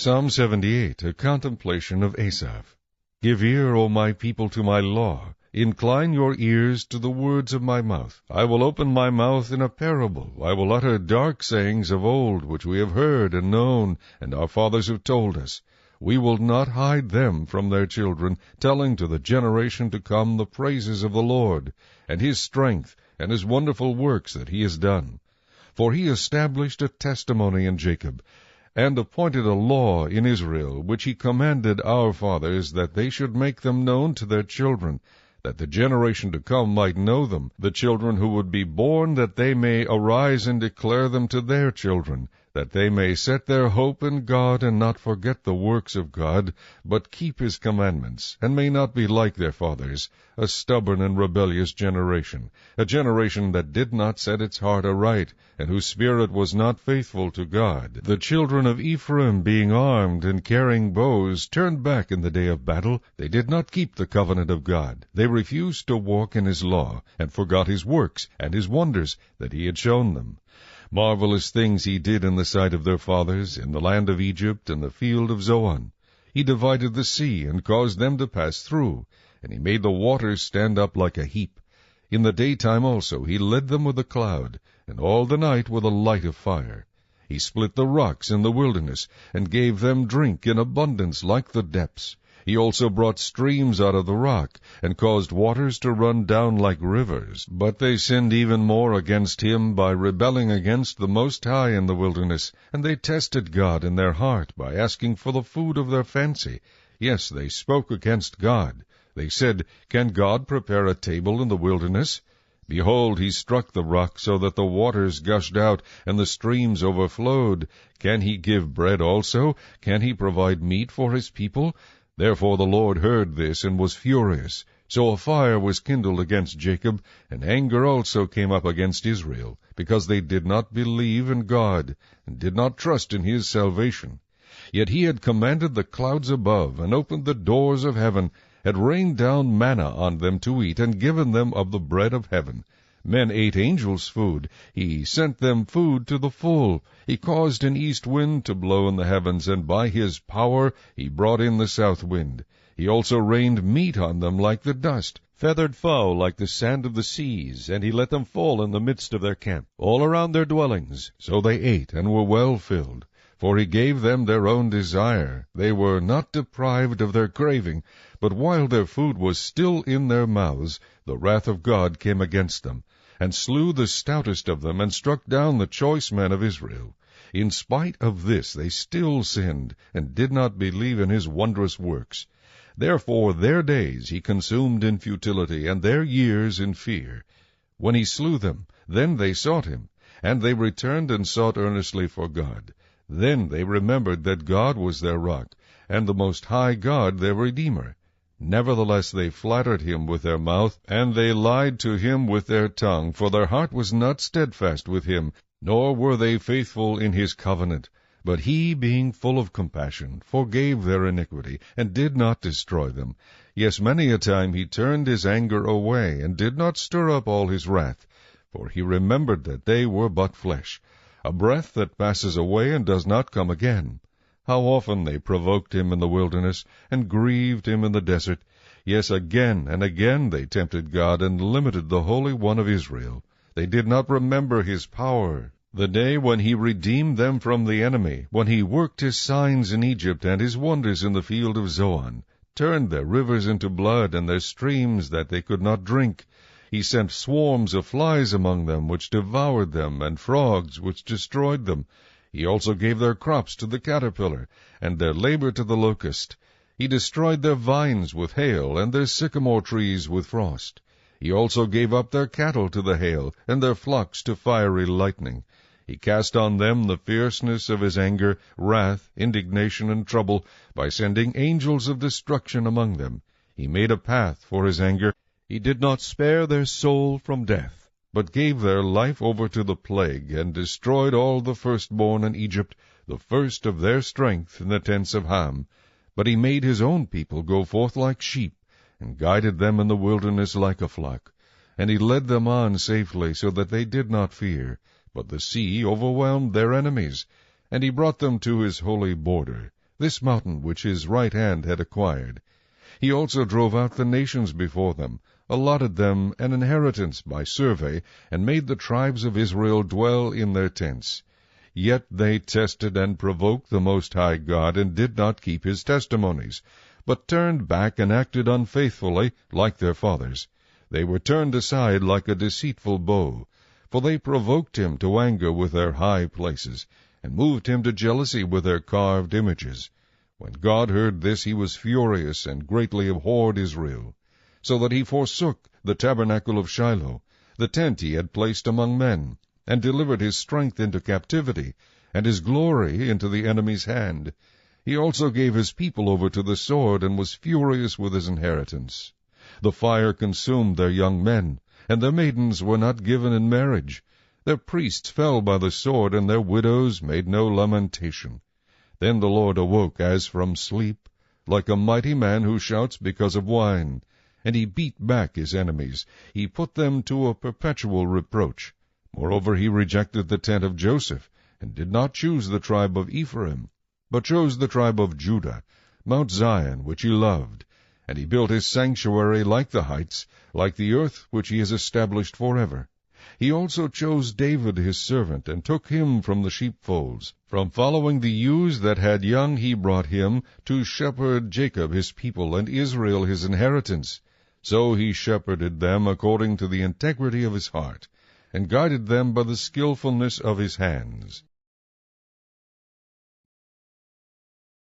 Psalm 78, a contemplation of Asaph. Give ear, O my people, to my law. Incline your ears to the words of my mouth. I will open my mouth in a parable. I will utter dark sayings of old, which we have heard and known, and our fathers have told us. We will not hide them from their children, telling to the generation to come the praises of the Lord, and his strength, and his wonderful works that he has done. For he established a testimony in Jacob, and appointed a law in Israel, which he commanded our fathers, that they should make them known to their children, that the generation to come might know them, the children who would be born, that they may arise and declare them to their children, that they may set their hope in God, and not forget the works of God, but keep his commandments, and may not be like their fathers, a stubborn and rebellious generation, a generation that did not set its heart aright, and whose spirit was not faithful to God. The children of Ephraim, being armed and carrying bows, turned back in the day of battle. They did not keep the covenant of God. They refused to walk in his law, and forgot his works and his wonders that he had shown them. Marvelous things he did in the sight of their fathers, in the land of Egypt and the field of Zoan. He divided the sea, and caused them to pass through, and he made the waters stand up like a heap. In the daytime also he led them with a cloud, and all the night with a light of fire. He split the rocks in the wilderness, and gave them drink in abundance like the depths. He also brought streams out of the rock, and caused waters to run down like rivers. But they sinned even more against him by rebelling against the Most High in the wilderness, and they tested God in their heart by asking for the food of their fancy. Yes, they spoke against God. They said, Can God prepare a table in the wilderness? Behold, he struck the rock so that the waters gushed out, and the streams overflowed. Can he give bread also? Can he provide meat for his people? Therefore the Lord heard this, and was furious. So a fire was kindled against Jacob, and anger also came up against Israel, because they did not believe in God, and did not trust in his salvation. Yet he had commanded the clouds above, and opened the doors of heaven, had rained down manna on them to eat, and given them of the bread of heaven. Men ate angels' food. He sent them food to the full. He caused an east wind to blow in the heavens, and by his power he brought in the south wind. He also rained meat on them like the dust, feathered fowl like the sand of the seas, and he let them fall in the midst of their camp, all around their dwellings. So they ate, and were well filled. For he gave them their own desire. They were not deprived of their craving, but while their food was still in their mouths, the wrath of God came against them, and slew the stoutest of them, and struck down the choice men of Israel. In spite of this they still sinned, and did not believe in his wondrous works. Therefore their days he consumed in futility, and their years in fear. When he slew them, then they sought him, and they returned and sought earnestly for God. Then they remembered that God was their rock, and the Most High God their Redeemer. Nevertheless they flattered him with their mouth, and they lied to him with their tongue, for their heart was not steadfast with him, nor were they faithful in his covenant. But he, being full of compassion, forgave their iniquity, and did not destroy them. Yes, many a time he turned his anger away, and did not stir up all his wrath, for he remembered that they were but flesh, a breath that passes away and does not come again. How often they provoked him in the wilderness, and grieved him in the desert. Yes, again and again they tempted God, and limited the Holy One of Israel. They did not remember his power, the day when he redeemed them from the enemy, when he worked his signs in Egypt, and his wonders in the field of Zoan, turned their rivers into blood, and their streams that they could not drink. He sent swarms of flies among them, which devoured them, and frogs, which destroyed them. He also gave their crops to the caterpillar, and their labor to the locust. He destroyed their vines with hail, and their sycamore trees with frost. He also gave up their cattle to the hail, and their flocks to fiery lightning. He cast on them the fierceness of his anger, wrath, indignation, and trouble, by sending angels of destruction among them. He made a path for his anger. He did not spare their soul from death, but gave their life over to the plague, and destroyed all the firstborn in Egypt, the first of their strength in the tents of Ham. But he made his own people go forth like sheep, and guided them in the wilderness like a flock. And he led them on safely, so that they did not fear. But the sea overwhelmed their enemies, and he brought them to his holy border. this mountain which his right hand had acquired. He also drove out the nations before them, allotted them an inheritance by survey, and made the tribes of Israel dwell in their tents. Yet they tested and provoked the Most High God, and did not keep his testimonies, but turned back and acted unfaithfully, like their fathers. They were turned aside like a deceitful bow, for they provoked him to anger with their high places, and moved him to jealousy with their carved images. When God heard this, he was furious, and greatly abhorred Israel, so that he forsook the tabernacle of Shiloh, the tent he had placed among men, and delivered his strength into captivity, and his glory into the enemy's hand. He also gave his people over to the sword, and was furious with his inheritance. The fire consumed their young men, and their maidens were not given in marriage. Their priests fell by the sword, and their widows made no lamentation. Then the Lord awoke as from sleep, like a mighty man who shouts because of wine. And he beat back his enemies. He put them to a perpetual reproach. Moreover, he rejected the tent of Joseph, and did not choose the tribe of Ephraim, but chose the tribe of Judah, Mount Zion, which he loved. And he built his sanctuary like the heights, like the earth which he has established forever. He also chose David his servant, and took him from the sheepfolds. From following the ewes that had young he brought him, to shepherd Jacob his people, and Israel his inheritance. So he shepherded them according to the integrity of his heart, and guided them by the skillfulness of his hands.